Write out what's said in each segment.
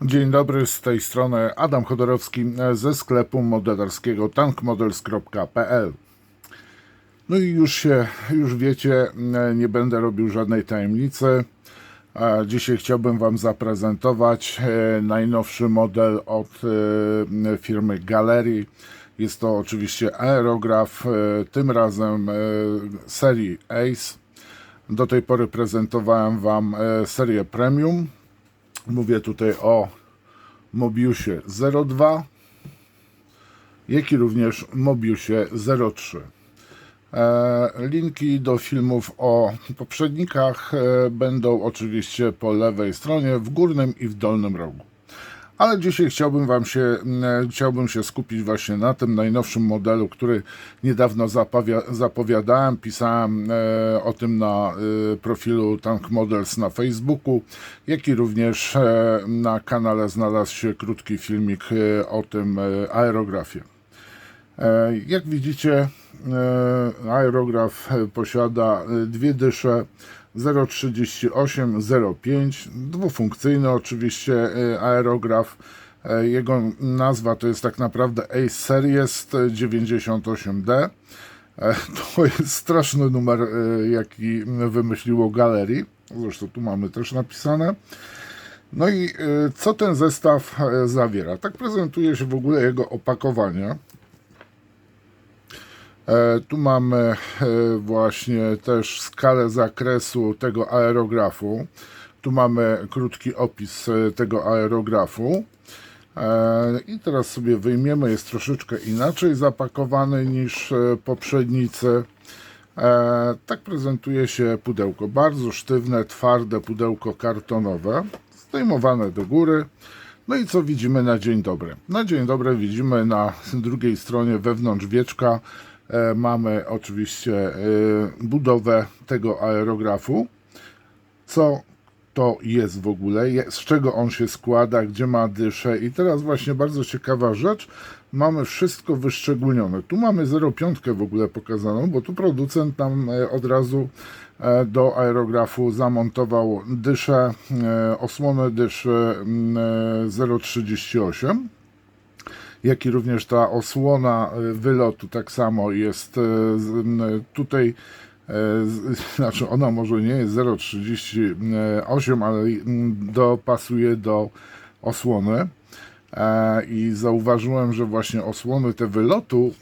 Dzień dobry, z tej strony Adam Chodorowski ze sklepu modelarskiego tankmodels.pl. No i już wiecie, nie będę robił żadnej tajemnicy. Dzisiaj chciałbym Wam zaprezentować najnowszy model od firmy Galerii. Jest to oczywiście aerograf, tym razem serii Ace. Do tej pory prezentowałem Wam serię Premium. Mówię tutaj o Mobiusie 02, jak i również Mobiusie 03. Linki do filmów o poprzednikach będą oczywiście po lewej stronie, w górnym i w dolnym rogu. Ale dzisiaj chciałbym się skupić właśnie na tym najnowszym modelu, który niedawno zapowiadałem. Pisałem o tym na profilu Tank Models na Facebooku, jak i również na kanale znalazł się krótki filmik o tym aerografie. Jak widzicie, aerograf posiada dwie dysze 0,38, 0,5, dwufunkcyjny oczywiście aerograf. Jego nazwa to jest tak naprawdę Ace Series 98D. To jest straszny numer, jaki wymyśliło Galerii. Zresztą tu mamy też napisane. No i co ten zestaw zawiera? Tak prezentuje się w ogóle jego opakowanie. Tu mamy właśnie też skalę zakresu tego aerografu. Tu mamy krótki opis tego aerografu. I teraz sobie wyjmiemy, jest troszeczkę inaczej zapakowany niż poprzednicy. Tak prezentuje się pudełko. Bardzo sztywne, twarde pudełko kartonowe, zdejmowane do góry. No i co widzimy na dzień dobry? Na dzień dobry widzimy na drugiej stronie wewnątrz wieczka mamy oczywiście budowę tego aerografu. Co to jest w ogóle, z czego on się składa, gdzie ma dyszę. I teraz właśnie bardzo ciekawa rzecz, mamy wszystko wyszczególnione. Tu mamy 0,5 w ogóle pokazaną, bo tu producent nam od razu do aerografu zamontował dyszę, osłonę dyszy 0,38, jak i również ta osłona wylotu tak samo jest tutaj. Znaczy ona może nie jest 0,38, ale dopasuje do osłony. I zauważyłem, że właśnie osłony te wylotu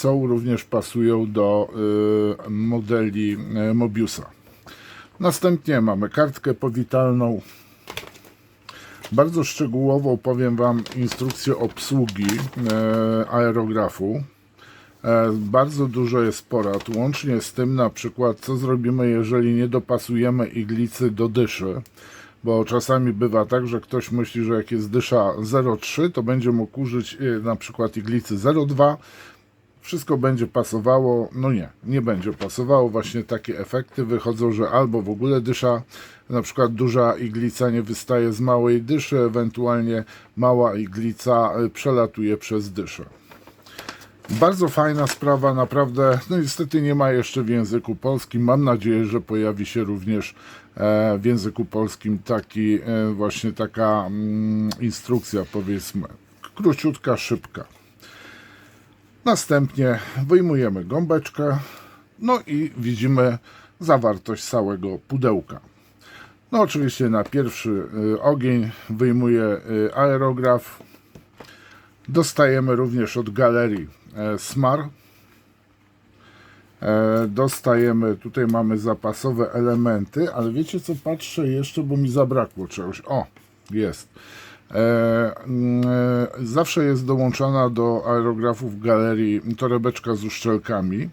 również pasują do modeli Mobiusa. Następnie mamy kartkę powitalną. Bardzo szczegółową, powiem Wam, instrukcję obsługi aerografu. Bardzo dużo jest porad, łącznie z tym na przykład, co zrobimy, jeżeli nie dopasujemy iglicy do dyszy, bo czasami bywa tak, że ktoś myśli, że jak jest dysza 0,3, to będzie mógł użyć na przykład iglicy 0,2, wszystko będzie pasowało. No nie będzie pasowało. Właśnie takie efekty wychodzą, że albo w ogóle dysza, na przykład duża iglica nie wystaje z małej dyszy, ewentualnie mała iglica przelatuje przez dyszę. Bardzo fajna sprawa, naprawdę. No niestety nie ma jeszcze w języku polskim. Mam nadzieję, że pojawi się również w języku polskim właśnie taka instrukcja, powiedzmy, króciutka, szybka. Następnie wyjmujemy gąbeczkę, no i widzimy zawartość całego pudełka. No oczywiście na pierwszy ogień wyjmuję aerograf. Dostajemy również od Galerii smar. Dostajemy, tutaj mamy zapasowe elementy, ale wiecie co, patrzę jeszcze, bo mi zabrakło czegoś. O, jest. Zawsze jest dołączona do aerografów Galerii torebeczka z uszczelkami,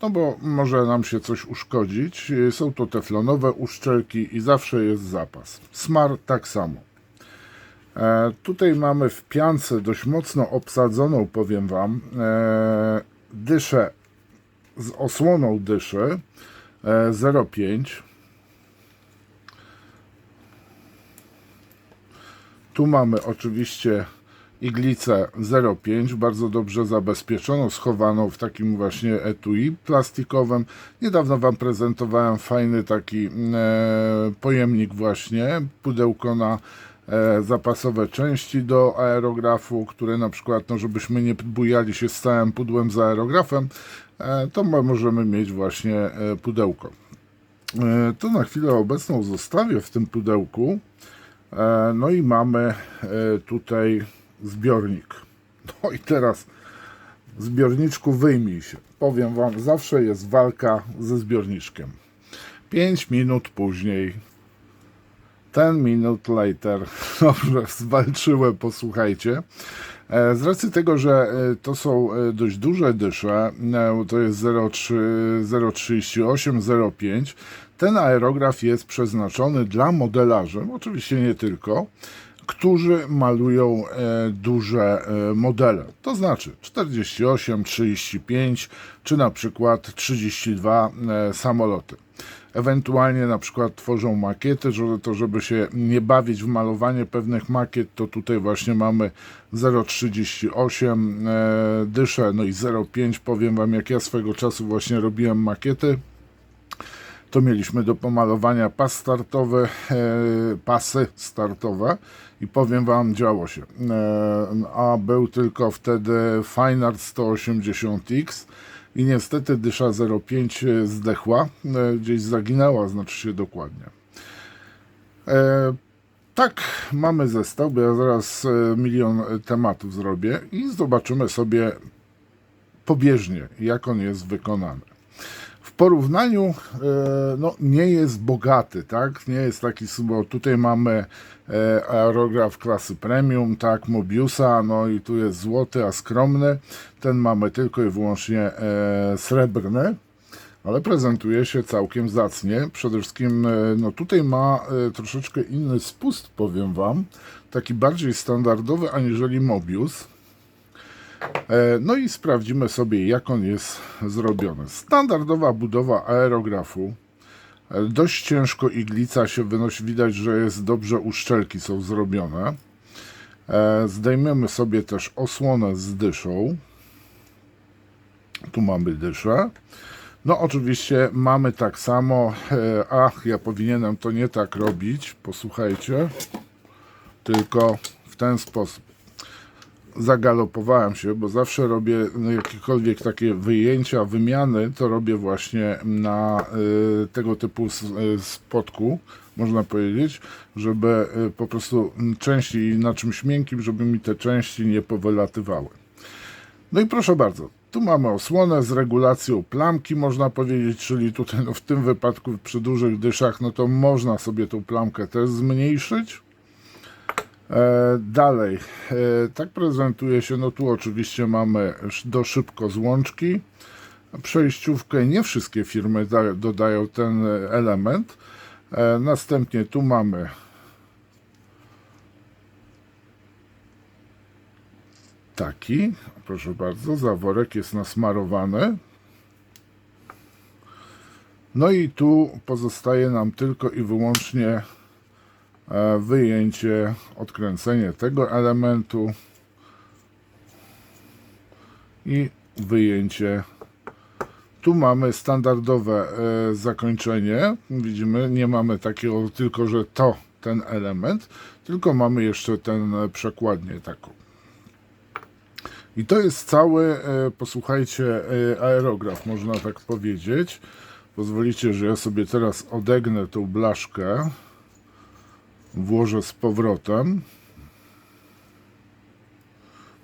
no bo może nam się coś uszkodzić. Są to teflonowe uszczelki i zawsze jest zapas. Smar tak samo. Tutaj mamy w piance dość mocno obsadzoną, powiem Wam, dyszę z osłoną dyszy 0,5. Tu mamy oczywiście iglicę 0,5, bardzo dobrze zabezpieczoną, schowaną w takim właśnie etui plastikowym. Niedawno Wam prezentowałem fajny taki pojemnik właśnie, pudełko na zapasowe części do aerografu, które na przykład, no żebyśmy nie bujali się z całym pudłem z aerografem, to możemy mieć właśnie pudełko. To na chwilę obecną zostawię w tym pudełku. No i mamy tutaj zbiornik. No i teraz zbiorniczku wyjmij się. Powiem Wam, zawsze jest walka ze zbiorniczkiem. 5 minut później, 10 minut later, dobrze, zwalczyłem, posłuchajcie. Z racji tego, że to są dość duże dysze, to jest 0,38, 0,5, ten aerograf jest przeznaczony dla modelarzy, oczywiście nie tylko, którzy malują duże modele, to znaczy 48, 35 czy na przykład 32 samoloty. Ewentualnie na przykład tworzą makiety, żeby się nie bawić w malowanie pewnych makiet, to tutaj właśnie mamy 0,38 dysze, no i 0,5. Powiem Wam, jak ja swego czasu właśnie robiłem makiety, to mieliśmy do pomalowania pasy startowe i powiem Wam, działo się. A był tylko wtedy Fine Art 180X i niestety dysza 0,5 zdechła, gdzieś zaginęła, znaczy się dokładnie. Tak, mamy zestaw, bo ja zaraz milion tematów zrobię i zobaczymy sobie pobieżnie, jak on jest wykonany. W porównaniu no, nie jest bogaty, tak? Nie jest taki, bo tutaj mamy aerograf klasy premium, tak, Mobiusa, no i tu jest złoty, a skromny. Ten mamy tylko i wyłącznie srebrny, ale prezentuje się całkiem zacnie. Przede wszystkim no tutaj ma troszeczkę inny spust, powiem Wam, taki bardziej standardowy aniżeli Mobius. No i sprawdzimy sobie, jak on jest zrobiony. Standardowa budowa aerografu. Dość ciężko iglica się wynosi. Widać, że jest dobrze, uszczelki są zrobione. Zdejmiemy sobie też osłonę z dyszą. Tu mamy dyszę. No oczywiście mamy tak samo. Ach, ja powinienem to nie tak robić. Posłuchajcie. Tylko w ten sposób. Zagalopowałem się, bo zawsze robię jakiekolwiek takie wyjęcia, wymiany, to robię właśnie na tego typu spotku, można powiedzieć, żeby po prostu części na czymś miękkim, żeby mi te części nie powylatywały. No i proszę bardzo, tu mamy osłonę z regulacją plamki, można powiedzieć, czyli tutaj no w tym wypadku przy dużych dyszach, no to można sobie tą plamkę też zmniejszyć. Dalej, tak prezentuje się, no tu oczywiście mamy do szybko złączki, przejściówkę, nie wszystkie firmy dodają ten element. Następnie tu mamy taki, proszę bardzo, zaworek jest nasmarowany. No i tu pozostaje nam tylko i wyłącznie wyjęcie, odkręcenie tego elementu i wyjęcie. Tu mamy standardowe zakończenie. Widzimy, nie mamy takiego tylko, że to ten element, tylko mamy jeszcze ten przekładnię taką. I to jest cały, posłuchajcie, aerograf, można tak powiedzieć. Pozwolicie, że ja sobie teraz odegnę tą blaszkę. Włożę z powrotem.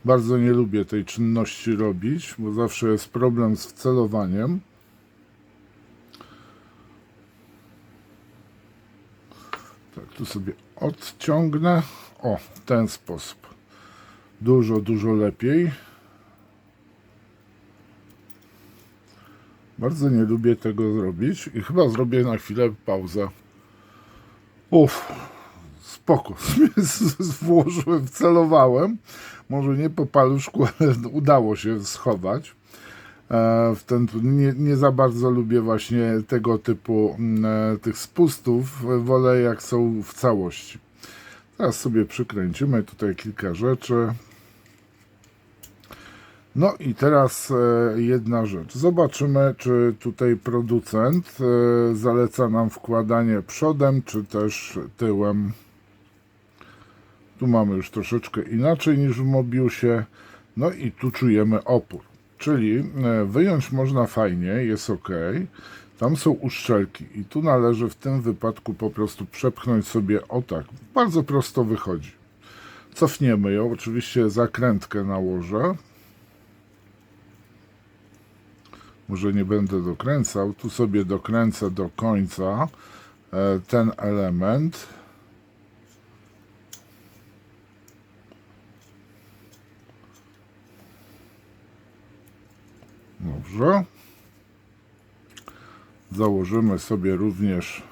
Bardzo nie lubię tej czynności robić, bo zawsze jest problem z wcelowaniem. Tak, tu sobie odciągnę. O, w ten sposób. Dużo, dużo lepiej. Bardzo nie lubię tego zrobić i chyba zrobię na chwilę pauzę. Spoko, włożyłem, wcelowałem, może nie po paluszku, ale udało się schować. Nie za bardzo lubię właśnie tego typu tych spustów, wolę jak są w całości. Teraz sobie przykręcimy tutaj kilka rzeczy. No i teraz jedna rzecz. Zobaczymy, czy tutaj producent zaleca nam wkładanie przodem, czy też tyłem. Tu mamy już troszeczkę inaczej niż w Mobiusie. No i tu czujemy opór. Czyli wyjąć można fajnie, jest ok. Tam są uszczelki i tu należy w tym wypadku po prostu przepchnąć sobie o tak. Bardzo prosto wychodzi. Cofniemy ją, oczywiście zakrętkę nałożę. Może nie będę dokręcał, tu sobie dokręcę do końca ten element. Dobrze. Założymy sobie również.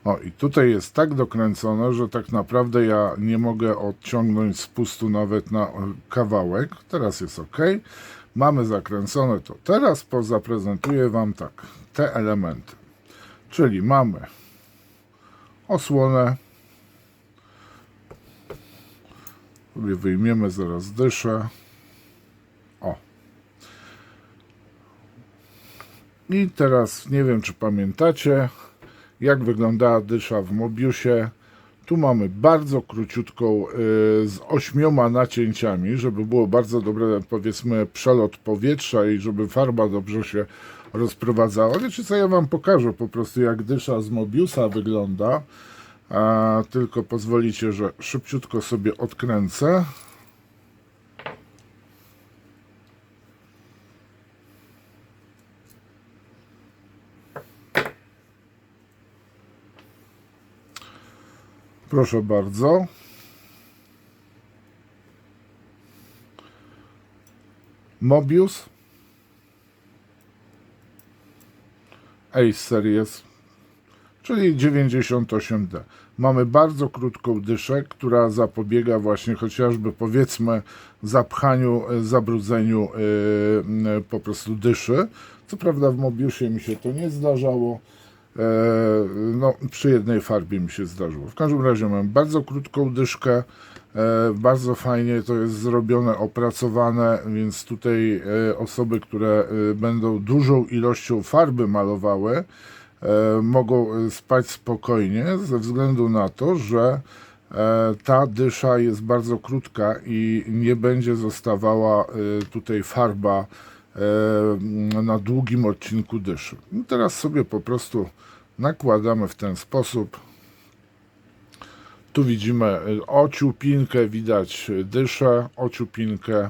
O, i tutaj jest tak dokręcone, że tak naprawdę ja nie mogę odciągnąć spustu nawet na kawałek. Teraz jest ok. Mamy zakręcone to. Teraz zaprezentuję Wam tak, te elementy. Czyli mamy osłonę. Sobie wyjmiemy zaraz dyszę. O. I teraz nie wiem, czy pamiętacie, jak wyglądała dysza w Mobiusie. Tu mamy bardzo króciutką z 8 nacięciami, żeby było bardzo dobry, powiedzmy, przelot powietrza i żeby farba dobrze się rozprowadzała. Wiecie co, ja Wam pokażę po prostu, jak dysza z Mobiusa wygląda. Tylko pozwolicie, że szybciutko sobie odkręcę. Proszę bardzo. Mobius Ace Series, czyli 98D. Mamy bardzo krótką dyszę, która zapobiega właśnie chociażby, powiedzmy, zapchaniu, zabrudzeniu po prostu dyszy. Co prawda w Mobiusie mi się to nie zdarzało. No, przy jednej farbie mi się zdarzyło. W każdym razie mam bardzo krótką dyszkę, bardzo fajnie to jest zrobione, opracowane, więc tutaj osoby, które będą dużą ilością farby malowały, mogą spać spokojnie ze względu na to, że ta dysza jest bardzo krótka i nie będzie zostawała tutaj farba na długim odcinku dyszy. I teraz sobie po prostu nakładamy w ten sposób. Tu widzimy ociupinkę, widać dyszę, ociupinkę.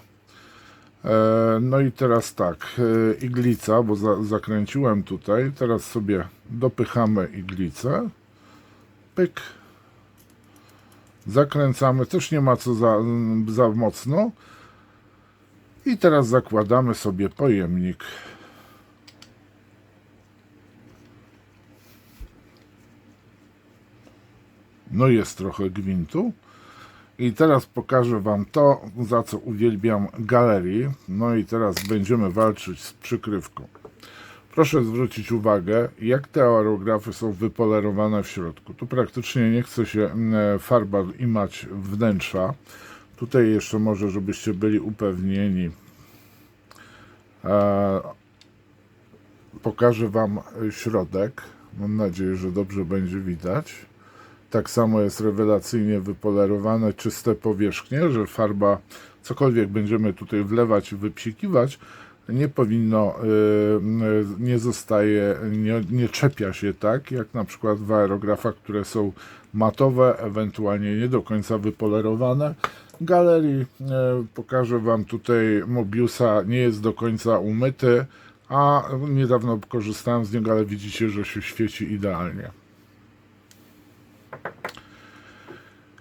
No i teraz tak, iglica, bo zakręciłem tutaj, teraz sobie dopychamy iglicę, pyk, zakręcamy, też nie ma co za mocno i teraz zakładamy sobie pojemnik. No jest trochę gwintu. I teraz pokażę Wam to, za co uwielbiam galerii. No i teraz będziemy walczyć z przykrywką. Proszę zwrócić uwagę, jak te aerografy są wypolerowane w środku. Tu praktycznie nie chce się farba imać wnętrza. Tutaj jeszcze może, żebyście byli upewnieni, pokażę Wam środek. Mam nadzieję, że dobrze będzie widać. Tak samo jest rewelacyjnie wypolerowane, czyste powierzchnie, że farba, cokolwiek będziemy tutaj wlewać i wypsikiwać, nie powinno, nie zostaje, nie czepia się tak, jak na przykład w aerografach, które są matowe, ewentualnie nie do końca wypolerowane. Galerii pokażę Wam tutaj, Mobiusa nie jest do końca umyty, a niedawno korzystałem z niego, ale widzicie, że się świeci idealnie.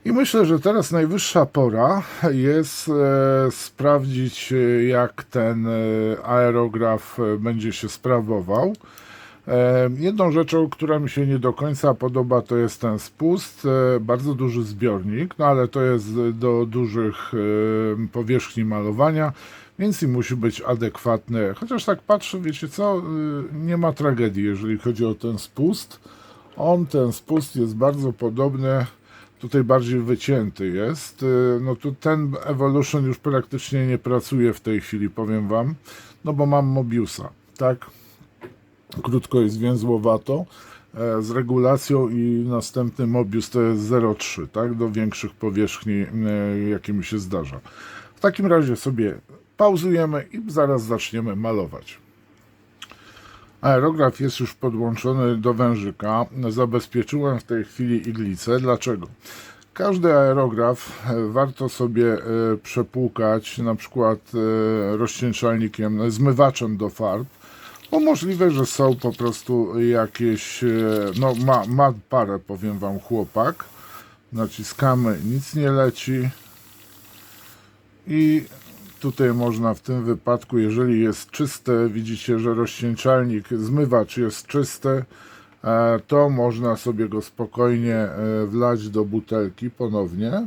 I myślę, że teraz najwyższa pora jest sprawdzić, jak ten aerograf będzie się sprawował. Jedną rzeczą, która mi się nie do końca podoba, to jest ten spust. Bardzo duży zbiornik, no ale to jest do dużych powierzchni malowania, więc i musi być adekwatny. Chociaż tak patrzę, wiecie co, nie ma tragedii, jeżeli chodzi o ten spust. Ten spust jest bardzo podobny tutaj bardziej wycięty jest. No tu ten Evolution już praktycznie nie pracuje w tej chwili, powiem Wam, no bo mam Mobiusa, tak? Krótko i zwięzłowato, z regulacją i następny Mobius to jest 0,3, tak? Do większych powierzchni, jakie mi się zdarza. W takim razie sobie pauzujemy i zaraz zaczniemy malować. Aerograf jest już podłączony do wężyka. Zabezpieczyłem w tej chwili iglicę. Dlaczego? Każdy aerograf warto sobie przepłukać na przykład rozcieńczalnikiem, zmywaczem do farb, bo możliwe, że są po prostu jakieś, no ma parę, powiem Wam, chłopak. Naciskamy, nic nie leci i tutaj można w tym wypadku, jeżeli jest czyste, widzicie, że rozcieńczalnik, zmywacz jest czysty, to można sobie go spokojnie wlać do butelki ponownie.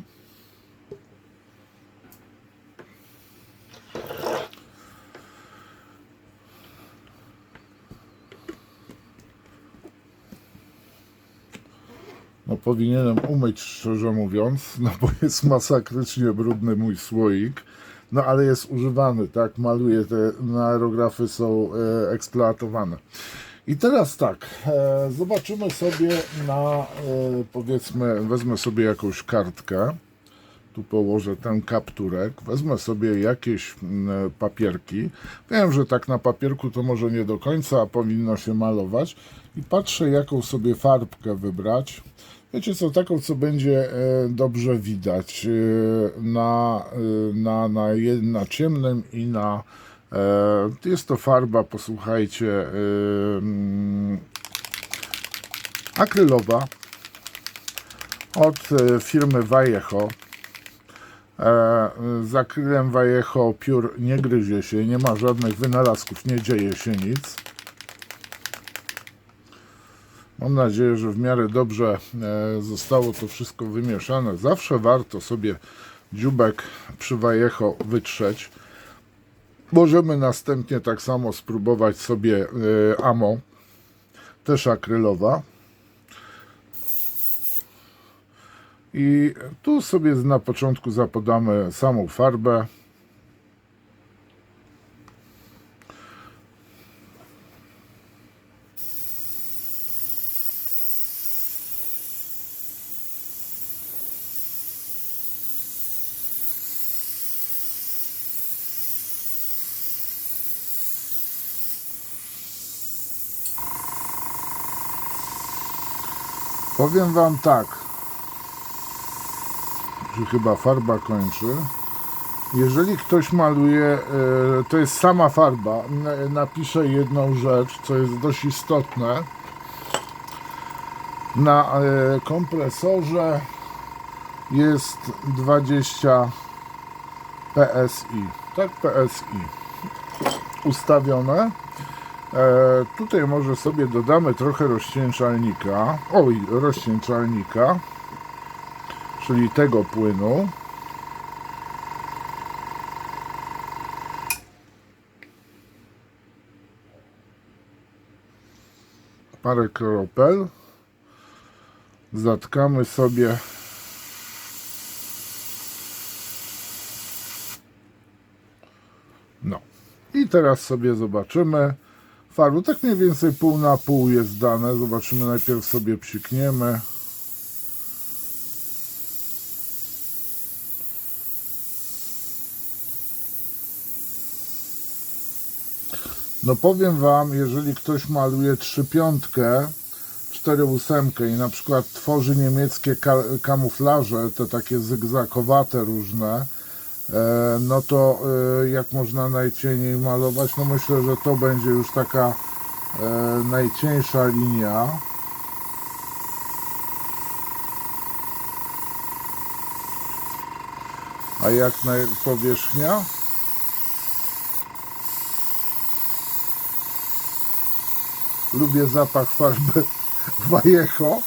No powinienem umyć, szczerze mówiąc, no bo jest masakrycznie brudny mój słoik. No ale jest używany, tak? Maluję, te aerografy są eksploatowane. I teraz tak, zobaczymy sobie na, powiedzmy, wezmę sobie jakąś kartkę, tu położę ten kapturek, wezmę sobie jakieś papierki. Wiem, że tak na papierku to może nie do końca powinno się malować i patrzę, jaką sobie farbkę wybrać. Wiecie co, taką, co będzie dobrze widać na ciemnym i na... Jest to farba, posłuchajcie, akrylowa od firmy Vallejo. Z akrylem Vallejo piór nie gryzie się, nie ma żadnych wynalazków, nie dzieje się nic. Mam nadzieję, że w miarę dobrze zostało to wszystko wymieszane. Zawsze warto sobie dzióbek przy Vallejo wytrzeć. Możemy następnie tak samo spróbować sobie Amo, też akrylowa. I tu sobie na początku zapodamy samą farbę. Powiem Wam tak, że chyba farba kończy. Jeżeli ktoś maluje, to jest sama farba. Napiszę jedną rzecz, co jest dość istotne. Na kompresorze jest 20 PSI. Tak, PSI ustawione. Tutaj może sobie dodamy trochę rozcieńczalnika. Rozcieńczalnika, czyli tego płynu. Parę kropel. Zatkamy sobie no. I teraz sobie zobaczymy farbu. Tak mniej więcej pół na pół jest dane. Zobaczymy, najpierw sobie psikniemy. No powiem Wam, jeżeli ktoś maluje 3/5, 4/8 i na przykład tworzy niemieckie kamuflaże, te takie zygzakowate różne, no to jak można najcieniej malować? No myślę, że to będzie już taka najcieńsza linia. A jak powierzchnia? Lubię zapach farby Vallejo,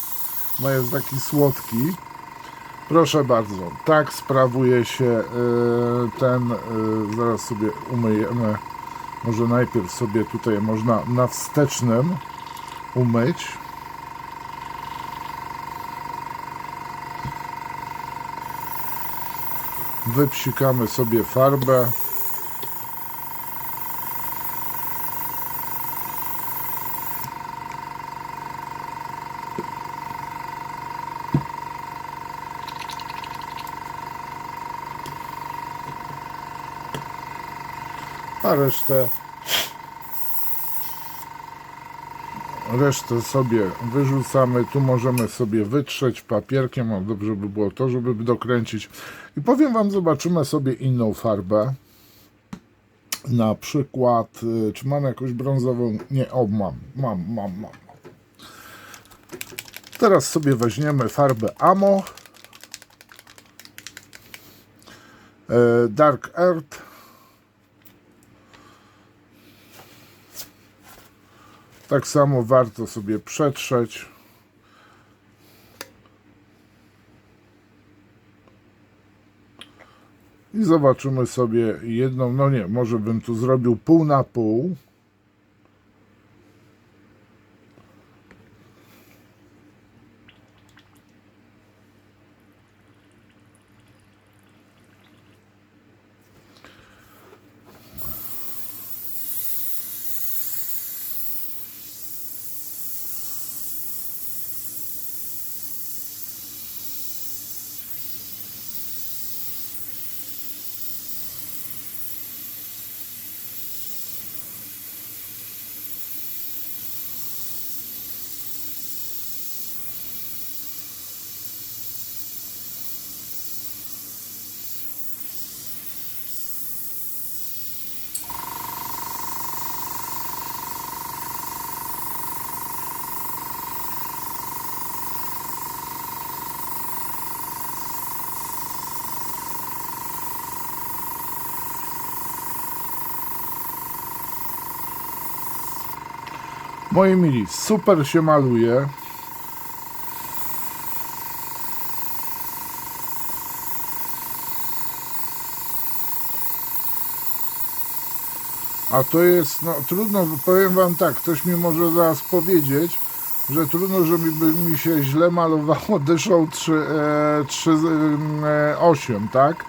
bo jest taki słodki. Proszę bardzo, tak sprawuje się zaraz sobie umyjemy, może najpierw sobie tutaj można na wstecznym umyć. Wypsikamy sobie farbę. A resztę sobie wyrzucamy. Tu możemy sobie wytrzeć papierkiem, no dobrze by było to, żeby dokręcić. I powiem wam, zobaczymy sobie inną farbę. Na przykład, czy mam jakąś brązową? Nie, o, mam. Teraz sobie weźmiemy farbę Amo. Dark Earth. Tak samo warto sobie przetrzeć. I zobaczymy sobie jedną, no nie, może bym tu zrobił pół na pół. Moi mili, super się maluje. A to jest, no trudno, powiem wam tak, ktoś mi może zaraz powiedzieć, że trudno, żeby mi się źle malowało dyszą 3.8, tak?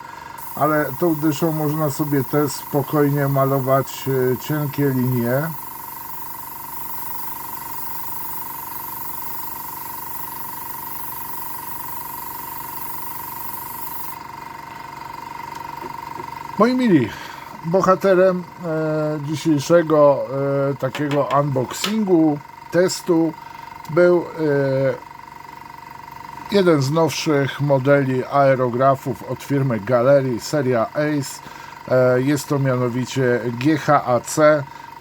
Ale tą dyszą można sobie też spokojnie malować cienkie linie. Moi mili, bohaterem dzisiejszego takiego unboxingu, testu był jeden z nowszych modeli aerografów od firmy Galerii, seria Ace. Jest to mianowicie GHAC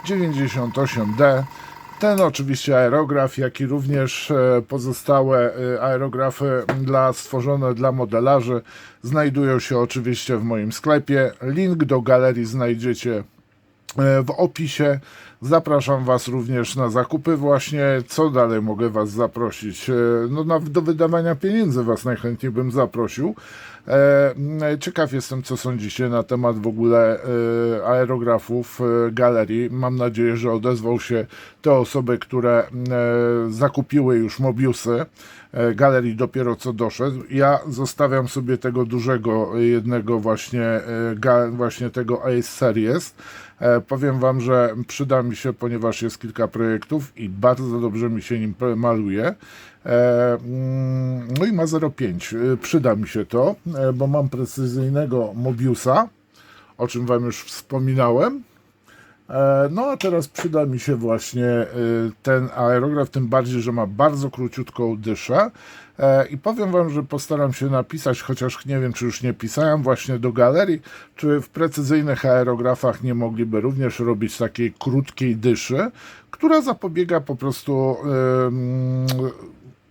98D. Ten oczywiście aerograf, jak i również pozostałe aerografy stworzone dla modelarzy znajdują się oczywiście w moim sklepie. Link do galerii znajdziecie w opisie. Zapraszam Was również na zakupy właśnie. Co dalej mogę Was zaprosić? No, do wydawania pieniędzy Was najchętniej bym zaprosił. Ciekaw jestem, co sądzicie na temat w ogóle aerografów galerii. Mam nadzieję, że odezwą się te osoby, które zakupiły już Mobiusy. Galerii dopiero co doszedł. Ja zostawiam sobie tego dużego jednego właśnie tego Ace Series. Powiem Wam, że przyda mi się, ponieważ jest kilka projektów i bardzo dobrze mi się nim maluje. No i ma 0,5. Przyda mi się to, bo mam precyzyjnego Mobiusa, o czym Wam już wspominałem. No a teraz przyda mi się właśnie ten aerograf, tym bardziej, że ma bardzo króciutką dyszę. I powiem Wam, że postaram się napisać, chociaż nie wiem, czy już nie pisałem właśnie do galerii, czy w precyzyjnych aerografach nie mogliby również robić takiej krótkiej dyszy, która zapobiega po prostu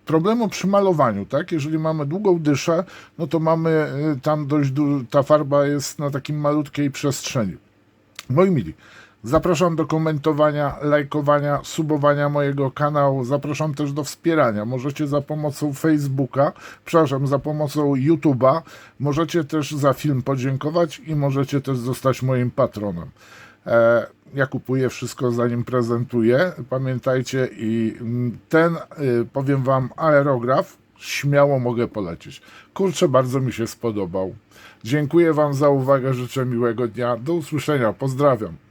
problemu przy malowaniu, tak? Jeżeli mamy długą dyszę, no to mamy tam ta farba jest na takim malutkiej przestrzeni. Moi mili, zapraszam do komentowania, lajkowania, subowania mojego kanału. Zapraszam też do wspierania. Możecie za pomocą Facebooka, za pomocą YouTube'a. Możecie też za film podziękować i możecie też zostać moim patronem. Ja kupuję wszystko, zanim prezentuję. Pamiętajcie, i ten, powiem Wam, aerograf śmiało mogę polecieć. Kurczę, bardzo mi się spodobał. Dziękuję Wam za uwagę, życzę miłego dnia. Do usłyszenia, pozdrawiam.